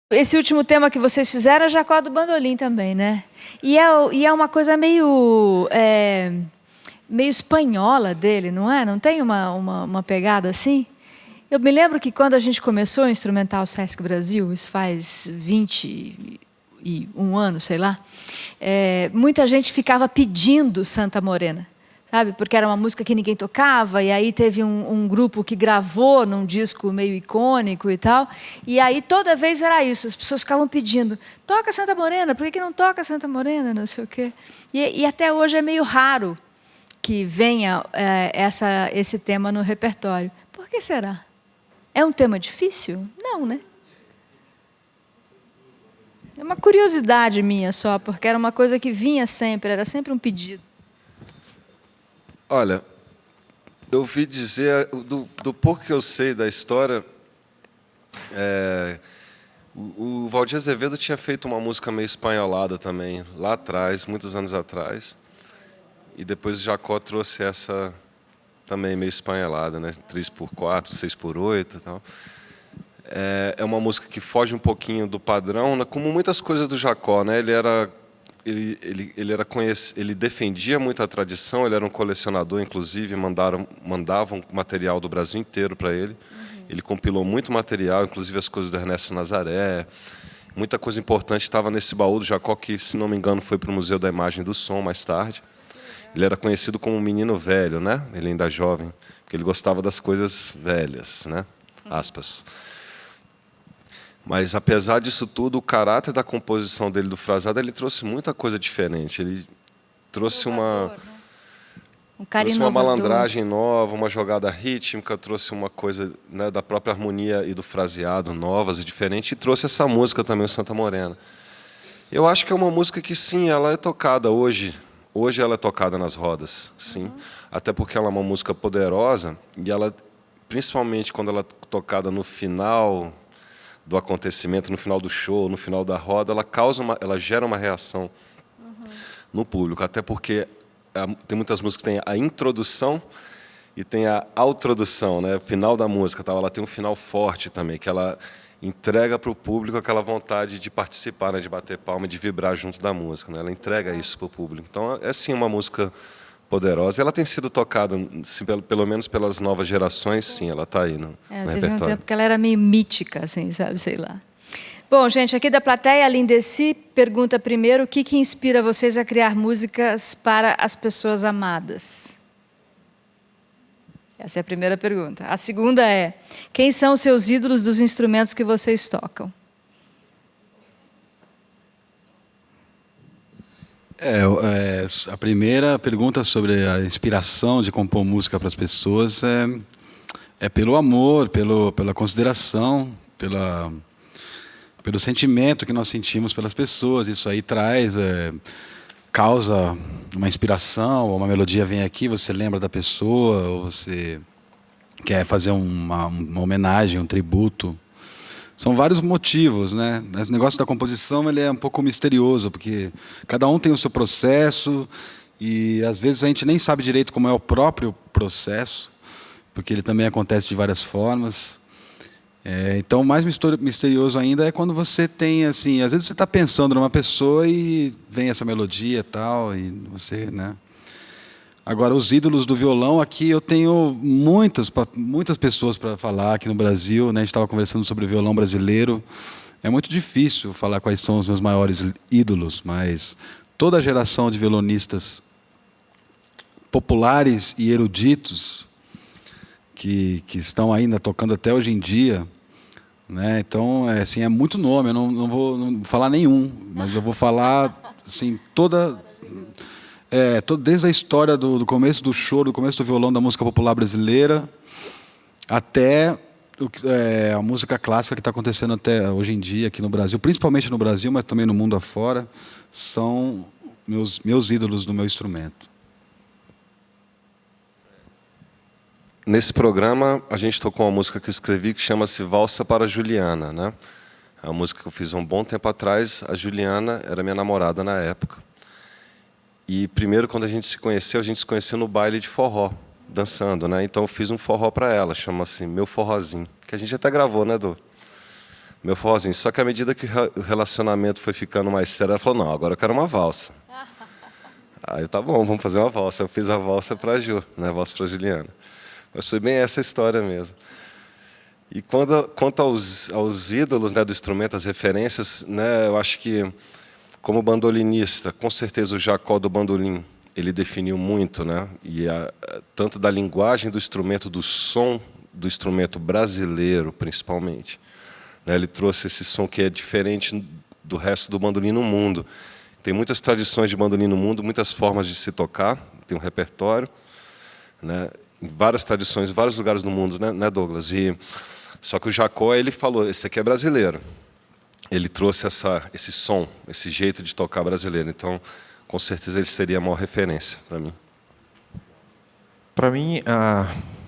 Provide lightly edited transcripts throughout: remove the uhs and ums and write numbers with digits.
Esse último tema que vocês fizeram é Jacó do Bandolim também, né? E é uma coisa meio espanhola dele, não é? Não tem uma pegada assim? Eu me lembro que quando a gente começou o Instrumental Sesc Brasil, isso faz 21 anos, sei lá, muita gente ficava pedindo Santa Morena. Sabe? Porque era uma música que ninguém tocava, e aí teve um grupo que gravou num disco meio icônico e tal, e aí toda vez era isso, as pessoas ficavam pedindo, toca Santa Morena, por que não toca Santa Morena, não sei o quê. E até hoje é meio raro que venha esse tema no repertório. Por que será? É um tema difícil? Não, né? É uma curiosidade minha só, porque era uma coisa que vinha sempre, era sempre um pedido. Olha, eu ouvi dizer, do pouco que eu sei da história, o Valdir Azevedo tinha feito uma música meio espanholada também, lá atrás, muitos anos atrás. E depois o Jacó trouxe essa também meio espanholada, né? 3x4, 6x8 e tal. É uma música que foge um pouquinho do padrão, né? Como muitas coisas do Jacó, né? Ele defendia muito a tradição, ele era um colecionador, inclusive mandavam material do Brasil inteiro para ele. Uhum. Ele compilou muito material, inclusive as coisas do Ernesto Nazaré. Muita coisa importante estava nesse baú do Jacó, que, se não me engano, foi para o Museu da Imagem e do Som mais tarde. Ele era conhecido como um menino velho, né? Ele ainda jovem, porque ele gostava das coisas velhas, né? Aspas. Mas, apesar disso tudo, o caráter da composição dele, do frasado, ele trouxe muita coisa diferente. Ele trouxe trouxe uma malandragem nova, uma jogada rítmica, trouxe uma coisa, né, da própria harmonia e do fraseado novas e diferentes, e trouxe essa música também, o Santa Morena. Eu acho que é uma música que, sim, ela é tocada hoje. Hoje ela é tocada nas rodas, sim. Uhum. Até porque ela é uma música poderosa, e ela, principalmente quando ela é tocada no final do acontecimento, no final do show, no final da roda, ela gera uma reação no público, até porque tem muitas músicas que tem a introdução e tem a outrodução, né? O final da música, tá? Ela tem um final forte também, que ela entrega para o público aquela vontade de participar, né? De bater palma, de vibrar junto da música, né? Ela entrega isso para o público. Então, é sim uma música poderosa. Ela tem sido tocada, pelo menos pelas novas gerações, sim, ela está aí no repertório. Teve um tempo que ela era meio mítica, assim, sabe, sei lá. Bom, gente, aqui da plateia, a Lindeci pergunta primeiro o que inspira vocês a criar músicas para as pessoas amadas. Essa é a primeira pergunta. A segunda é, quem são os seus ídolos dos instrumentos que vocês tocam? A primeira pergunta sobre a inspiração de compor música para as pessoas é pelo amor, pela consideração, pelo sentimento que nós sentimos pelas pessoas. Isso aí causa uma inspiração, uma melodia vem aqui, você lembra da pessoa, ou você quer fazer uma homenagem, um tributo. São vários motivos, né? O negócio da composição ele é um pouco misterioso, porque cada um tem o seu processo e, às vezes, a gente nem sabe direito como é o próprio processo, porque ele também acontece de várias formas. Então, o mais misterioso ainda é quando você tem, assim, às vezes você está pensando numa pessoa e vem essa melodia e tal, e você, né? Agora, os ídolos do violão, aqui eu tenho muitas pessoas para falar aqui no Brasil, né? A gente estava conversando sobre o violão brasileiro. É muito difícil falar quais são os meus maiores ídolos, mas toda a geração de violonistas populares e eruditos que estão ainda tocando até hoje em dia, né? Então, assim, é muito nome, eu não vou falar nenhum, mas eu vou falar assim, desde a história do começo do choro, do começo do violão da música popular brasileira, até a música clássica que está acontecendo até hoje em dia aqui no Brasil, principalmente no Brasil, mas também no mundo afora, são meus ídolos no meu instrumento. Nesse programa, a gente tocou uma música que eu escrevi que chama-se Valsa para Juliana, né? É uma música que eu fiz há um bom tempo atrás. A Juliana era minha namorada na época. E primeiro, quando a gente se conheceu no baile de forró, dançando, né? Então eu fiz um forró para ela, chama-se Meu Forrozinho, que a gente até gravou, né, meu forrozinho. Só que à medida que o relacionamento foi ficando mais sério, ela falou, não, agora eu quero uma valsa. Aí eu, tá bom, vamos fazer uma valsa. Eu fiz a valsa para a Ju, né, a valsa para a Juliana. Mas foi bem essa história mesmo. E quanto aos ídolos, né, do instrumento, as referências, né, eu acho que, como bandolinista, com certeza o Jacó do bandolim, ele definiu muito, né, tanto da linguagem do instrumento, do som do instrumento brasileiro, principalmente. Né, ele trouxe esse som que é diferente do resto do bandolim no mundo. Tem muitas tradições de bandolim no mundo, muitas formas de se tocar, tem um repertório, né, em várias tradições, em vários lugares do mundo, né, Douglas? Só que o Jacó, ele falou, esse aqui é brasileiro. Ele trouxe esse som, esse jeito de tocar brasileiro. Então, com certeza, ele seria a maior referência para mim. Para mim,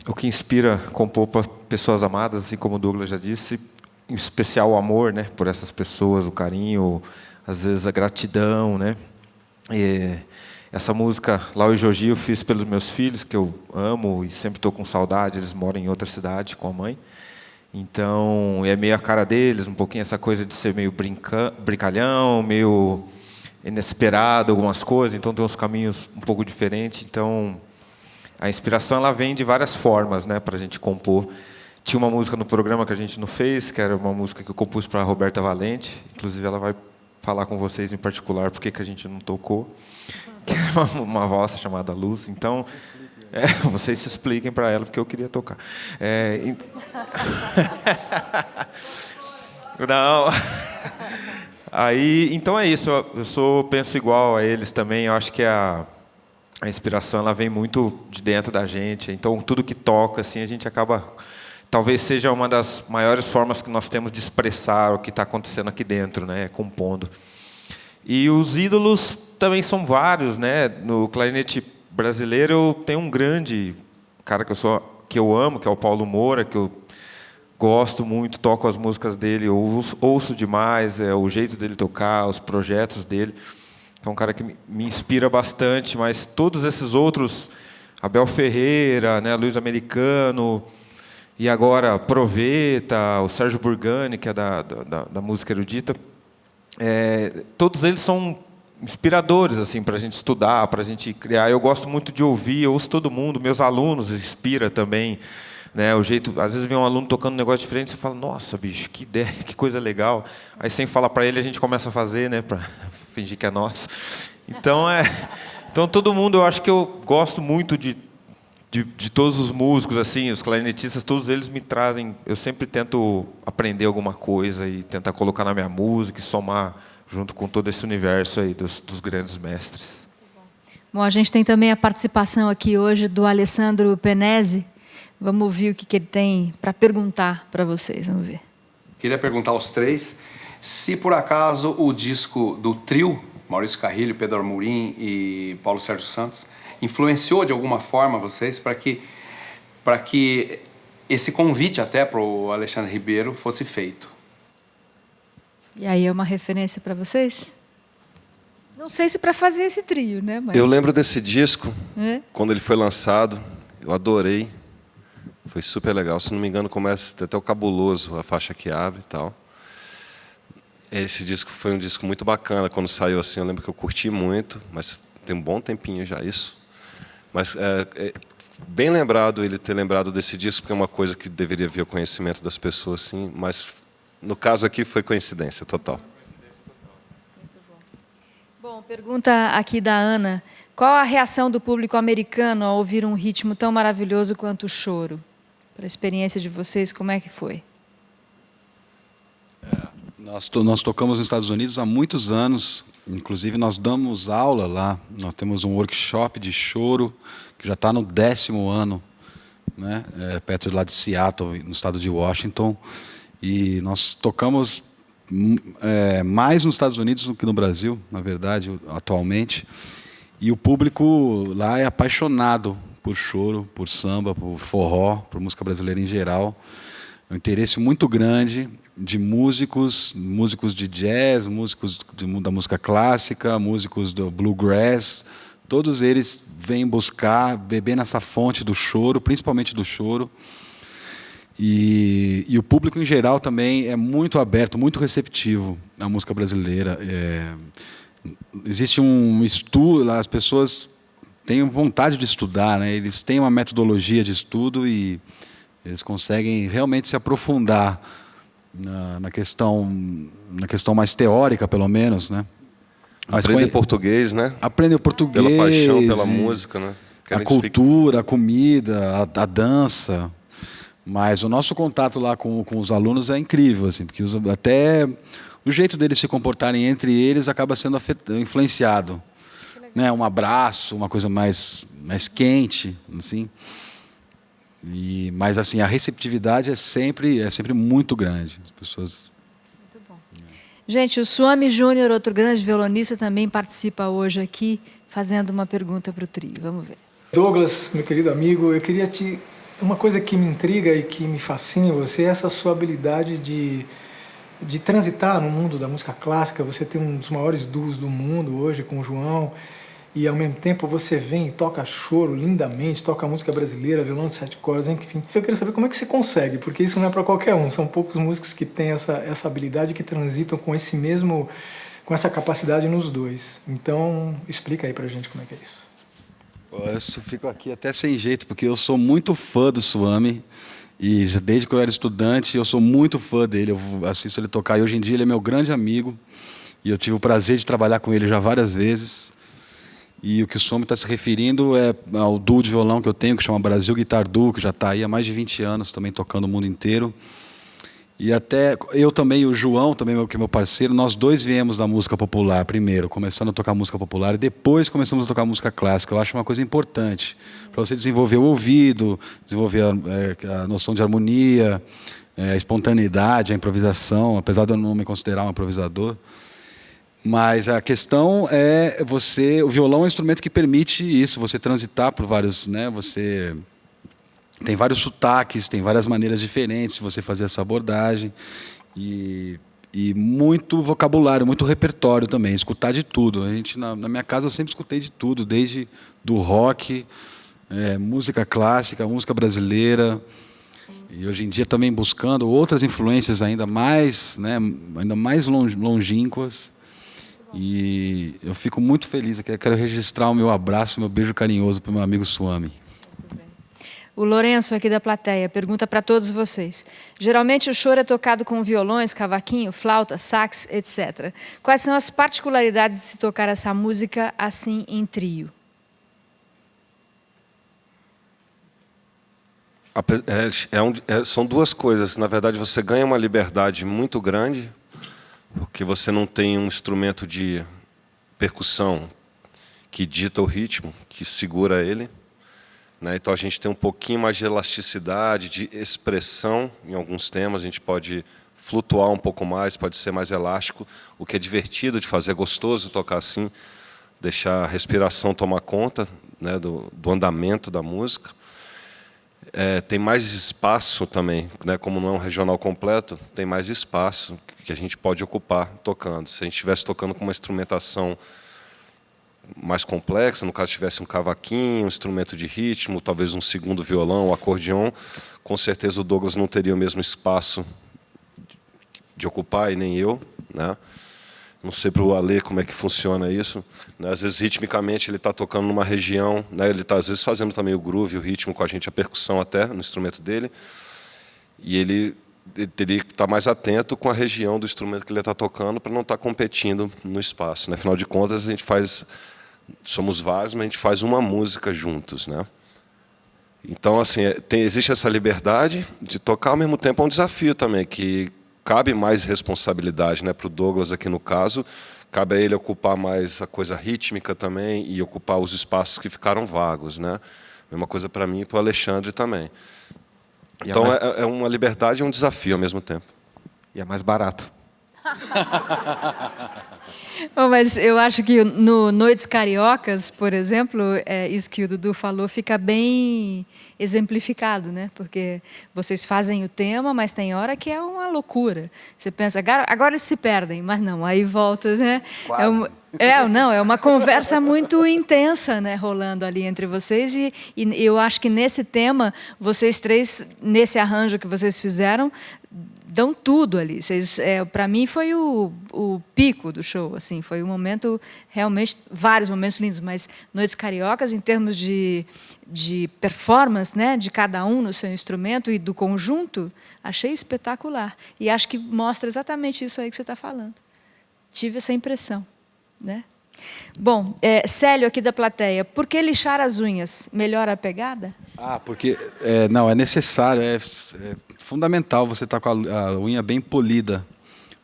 o que inspira compor para pessoas amadas, assim como o Douglas já disse, em especial o amor, né, por essas pessoas, o carinho, às vezes a gratidão, né? E essa música, Lau e Jogi, eu fiz pelos meus filhos, que eu amo e sempre estou com saudade. Eles moram em outra cidade com a mãe. Então, é meio a cara deles, um pouquinho essa coisa de ser meio brincalhão, meio inesperado, algumas coisas. Então, tem uns caminhos um pouco diferentes. Então, a inspiração ela vem de várias formas, né, para a gente compor. Tinha uma música no programa que a gente não fez, que era uma música que eu compus para a Roberta Valente. Inclusive, ela vai falar com vocês em particular por que a gente não tocou. Que era uma valsa chamada Luz. Então, vocês se expliquem para ela, porque eu queria tocar. Não. Aí, então é isso. Eu penso igual a eles também. Eu acho que a inspiração ela vem muito de dentro da gente. Então, tudo que toca, assim, a gente acaba... Talvez seja uma das maiores formas que nós temos de expressar o que está acontecendo aqui dentro, né? Compondo. E os ídolos também são vários, né? No clarinete brasileiro eu tenho um grande cara que eu amo, que é o Paulo Moura, que eu gosto muito, toco as músicas dele, ouço demais, o jeito dele tocar, os projetos dele. É um cara que me inspira bastante, mas todos esses outros, Abel Ferreira, né, Luiz Americano, e agora Proveta, o Sérgio Burgani, que é da música erudita, todos eles são inspiradores assim, para a gente estudar, para a gente criar. Eu gosto muito de ouvir, eu ouço todo mundo, meus alunos inspira também. Né, o jeito, às vezes vem um aluno tocando um negócio diferente, você fala, nossa, bicho, que ideia, que coisa legal. Aí sem falar para ele, a gente começa a fazer, né, para fingir que é nosso. Então, então todo mundo, eu acho que eu gosto muito de todos os músicos, assim, os clarinetistas, todos eles me trazem. Eu sempre tento aprender alguma coisa e tentar colocar na minha música e somar junto com todo esse universo aí dos grandes mestres. Bom, a gente tem também a participação aqui hoje do Alessandro Penese. Vamos ouvir o que ele tem para perguntar para vocês. Vamos ver. Queria perguntar aos três se, por acaso, o disco do trio, Maurício Carrilho, Pedro Amorim e Paulo Sérgio Santos, influenciou de alguma forma vocês para que esse convite até para o Alexandre Ribeiro fosse feito. E aí é uma referência para vocês? Não sei se para fazer esse trio, né? Mas... Eu lembro desse disco, quando ele foi lançado, eu adorei. Foi super legal. Se não me engano, começa até o Cabuloso, a faixa que abre e tal. Esse disco foi um disco muito bacana. Quando saiu assim, eu lembro que eu curti muito, mas tem um bom tempinho já isso. Mas bem lembrado ele ter lembrado desse disco, porque é uma coisa que deveria vir ao conhecimento das pessoas, sim. Mas no caso aqui foi coincidência total. Bom, pergunta aqui da Ana. Qual a reação do público americano ao ouvir um ritmo tão maravilhoso quanto o choro? Para a experiência de vocês, como é que foi? Nós tocamos nos Estados Unidos há muitos anos. Inclusive, nós damos aula lá. Nós temos um workshop de choro, que já está no 10º ano, né? Perto de lá de Seattle, no estado de Washington. E nós tocamos mais nos Estados Unidos do que no Brasil, na verdade, atualmente. E o público lá é apaixonado por choro, por samba, por forró, por música brasileira em geral. É um interesse muito grande de músicos de jazz, músicos da música clássica, músicos do bluegrass. Todos eles vêm beber nessa fonte do choro, principalmente do choro. E o público em geral também é muito aberto, muito receptivo à música brasileira. Existe um estudo, as pessoas têm vontade de estudar, né? Eles têm uma metodologia de estudo e eles conseguem realmente se aprofundar na questão mais teórica, pelo menos, né? Aprendem português, né? Aprendem o português, pela paixão pela música, né? A cultura, a comida, a dança. Mas o nosso contato lá com os alunos é incrível, assim, porque até o jeito deles se comportarem entre eles acaba sendo influenciado, né? Um abraço, uma coisa mais quente, assim. Mas assim, a receptividade é sempre muito grande. As pessoas... Muito bom. Gente, o Suami Júnior, outro grande violonista, também participa hoje aqui, fazendo uma pergunta para o trio. Vamos ver. Douglas, meu querido amigo, eu queria te... Uma coisa que me intriga e que me fascina em você é essa sua habilidade de transitar no mundo da música clássica. Você tem um dos maiores duos do mundo hoje com o João, e ao mesmo tempo você vem e toca choro lindamente, toca música brasileira, violão de 7 cordas, enfim. Eu queria saber como é que você consegue, porque isso não é para qualquer um. São poucos músicos que têm essa habilidade, que transitam com essa capacidade nos dois. Então, explica aí pra gente como é que é isso. Eu fico aqui até sem jeito, porque eu sou muito fã do Suami. E desde que eu era estudante, eu sou muito fã dele. Eu assisto ele tocar. E hoje em dia ele é meu grande amigo. E eu tive o prazer de trabalhar com ele já várias vezes. E o que o Suami está se referindo é ao duo de violão que eu tenho, que chama Brasil Guitar Duo, que já está aí há mais de 20 anos, também tocando o mundo inteiro. E até eu também, o João, também que é meu parceiro, nós dois viemos da música popular primeiro, começando a tocar música popular, e depois começamos a tocar música clássica. Eu acho uma coisa importante, para você desenvolver o ouvido, desenvolver a noção de harmonia, a espontaneidade, a improvisação, apesar de eu não me considerar um improvisador. Mas a questão é o violão é um instrumento que permite isso, você transitar por vários, né, você... Tem vários sotaques, tem várias maneiras diferentes de você fazer essa abordagem. E muito vocabulário, muito repertório também, escutar de tudo. Na minha casa eu sempre escutei de tudo, desde do rock, música clássica, música brasileira. E hoje em dia também buscando outras influências ainda mais longínquas. E eu fico muito feliz. Eu quero registrar o meu abraço, o meu beijo carinhoso para o meu amigo Suami. O Lourenço, aqui da plateia, pergunta para todos vocês. Geralmente o choro é tocado com violões, cavaquinho, flauta, sax, etc. Quais são as particularidades de se tocar essa música assim em trio? São duas coisas. Na verdade, você ganha uma liberdade muito grande, porque você não tem um instrumento de percussão que dita o ritmo, que segura ele. Então, a gente tem um pouquinho mais de elasticidade, de expressão em alguns temas. A gente pode flutuar um pouco mais, pode ser mais elástico, o que é divertido de fazer, é gostoso tocar assim, deixar a respiração tomar conta, né, do andamento da música. Tem mais espaço também, né, como não é um regional completo, tem mais espaço que a gente pode ocupar tocando. Se a gente estivesse tocando com uma instrumentação mais complexa, no caso tivesse um cavaquinho, um instrumento de ritmo, talvez um segundo violão, um acordeon, com certeza o Douglas não teria o mesmo espaço de ocupar, e nem eu, né? Não sei para o Alê como é que funciona isso, né? Às vezes ritmicamente ele está tocando numa região, né? Ele está às vezes fazendo também o groove, o ritmo com a gente, a percussão até no instrumento dele, e ele teria que estar mais atento com a região do instrumento que ele está tocando para não estar competindo no espaço, né? Afinal de contas, a gente somos vários, mas a gente faz uma música juntos, né? Então, assim, existe essa liberdade de tocar, ao mesmo tempo é um desafio também, que cabe mais responsabilidade, né, para o Douglas aqui no caso, cabe a ele ocupar mais a coisa rítmica também e ocupar os espaços que ficaram vagos, né? Mesma coisa para mim e para o Alexandre também. Então, é uma liberdade e um desafio ao mesmo tempo. E é mais barato. Bom, mas eu acho que no Noites Cariocas, por exemplo, isso que o Dudu falou fica bem exemplificado, né? Porque vocês fazem o tema, mas tem hora que é uma loucura. Você pensa, agora eles se perdem, mas não, aí volta, né? Quase. Não, é uma conversa muito intensa, né, rolando ali entre vocês e eu acho que nesse tema, vocês três, nesse arranjo que vocês fizeram, dão tudo ali. Para mim foi o pico do show, assim, foi um momento realmente, vários momentos lindos, mas Noites Cariocas, em termos de performance, né, de cada um no seu instrumento e do conjunto, achei espetacular. E acho que mostra exatamente isso aí que você está falando. Tive essa impressão, né? Bom, Célio aqui da plateia, por que lixar as unhas? Melhora a pegada? Porque não, é necessário, é fundamental você estar com a unha bem polida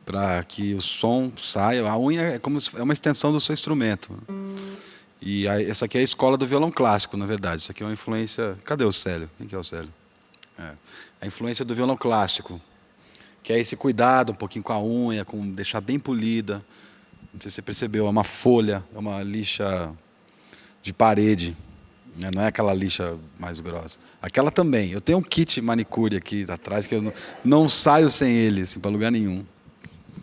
para que o som saia. A unha é uma extensão do seu instrumento. E essa aqui é a escola do violão clássico, na verdade. Isso aqui é uma influência... Cadê o Célio? Quem que é o Célio? A influência do violão clássico, que é esse cuidado um pouquinho com a unha, com deixar bem polida. Não sei se você percebeu, é uma folha, é uma lixa de parede. Não é aquela lixa mais grossa. Aquela também. Eu tenho um kit manicure aqui atrás que eu não saio sem ele, assim, para lugar nenhum.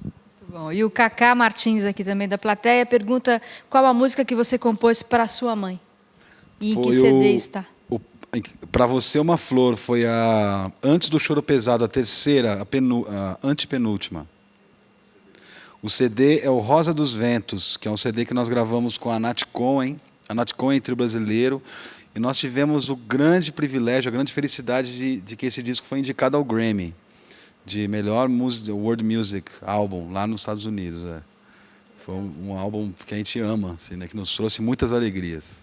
Muito bom. E o Cacá Martins aqui também da plateia pergunta qual a música que você compôs para sua mãe? E em que CD está? Para Você Uma Flor foi antes do Choro Pesado, a terceira, a antepenúltima. O CD é o Rosa dos Ventos, que é um CD que nós gravamos com a Nat Cohen Trio Brasileiro, e nós tivemos o grande privilégio, a grande felicidade de que esse disco foi indicado ao Grammy, de melhor World Music Album, lá nos Estados Unidos. Foi um álbum que a gente ama, assim, né, que nos trouxe muitas alegrias.